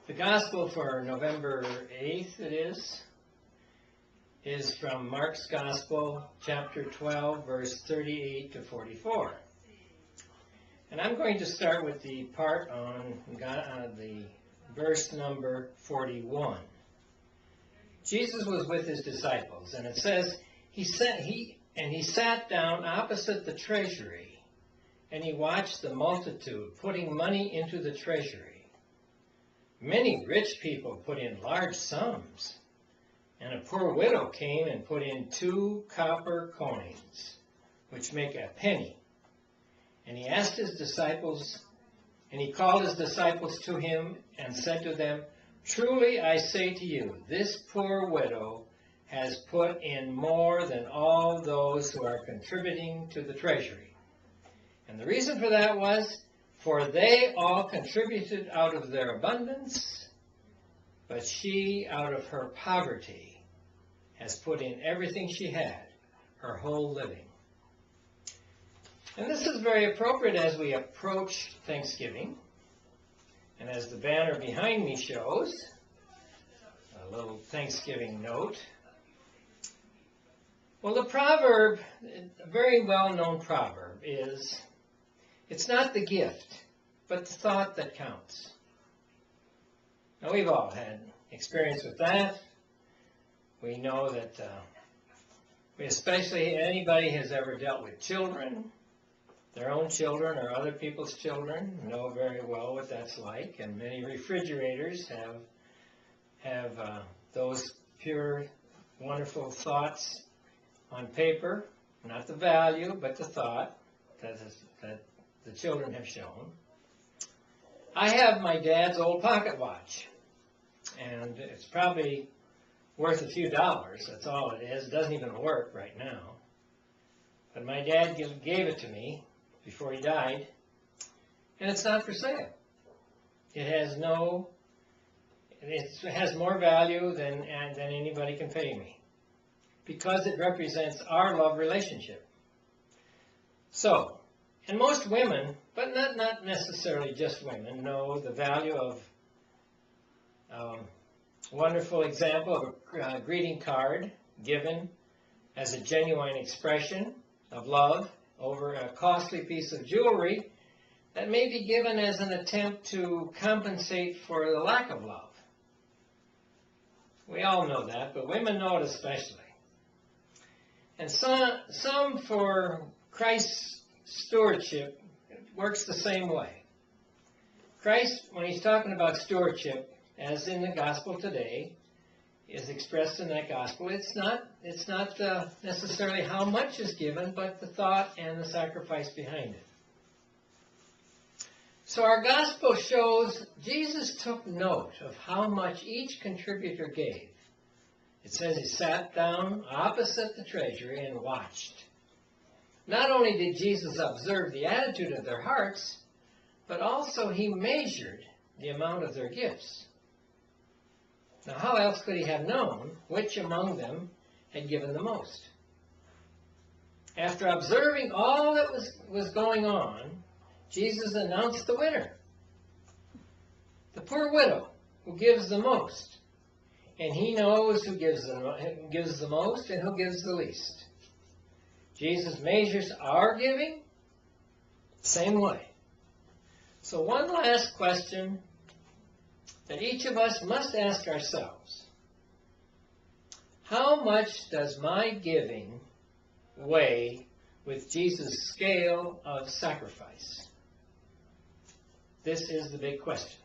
The Gospel for November 8th, it is from Mark's Gospel, chapter 12, verse 38 to 44. And I'm going to start with the part on the verse number 41. Jesus was with his disciples, and it says, he sat down opposite the treasury, and he watched the multitude putting money into the treasury. Many rich people put in large sums, and a poor widow came and put in 2 copper coins, which make a penny. And he asked his disciples, and he called his disciples to him and said to them, "Truly I say to you, this poor widow has put in more than all those who are contributing to the treasury." And the reason for that was, for they all contributed out of their abundance, but she, out of her poverty, has put in everything she had, her whole living. And this is very appropriate as we approach Thanksgiving. And as the banner behind me shows, a little Thanksgiving note. Well, the proverb, a very well-known proverb, is, it's not the gift, but the thought that counts. Now, we've all had experience with that. We know that, especially anybody has ever dealt with children, their own children or other people's children, know very well what that's like. And many refrigerators have those pure, wonderful thoughts on paper, not the value, but the thought that the children have shown. I have my dad's old pocket watch, and it's probably worth a few dollars. That's all it is. It doesn't even work right now. But my dad gave it to me before he died, and it's not for sale. It has more value than anybody can pay me, because it represents our love relationship. So, and most women, but not necessarily just women, know the value of a wonderful example of a greeting card given as a genuine expression of love over a costly piece of jewelry that may be given as an attempt to compensate for the lack of love. We all know that, but women know it especially. And some for Christ's stewardship, it works the same way. Christ, when he's talking about stewardship, as in the gospel today, is expressed in that gospel. It's not necessarily how much is given, but the thought and the sacrifice behind it. So our gospel shows Jesus took note of how much each contributor gave. It says he sat down opposite the treasury and watched. Not only did Jesus observe the attitude of their hearts, but also he measured the amount of their gifts. Now, how else could he have known which among them had given the most? After observing all that was going on, Jesus announced the winner. The poor widow who gives the most. And he knows who gives the most and who gives the least. Jesus measures our giving the same way. So one last question that each of us must ask ourselves. How much does my giving weigh with Jesus' scale of sacrifice? This is the big question.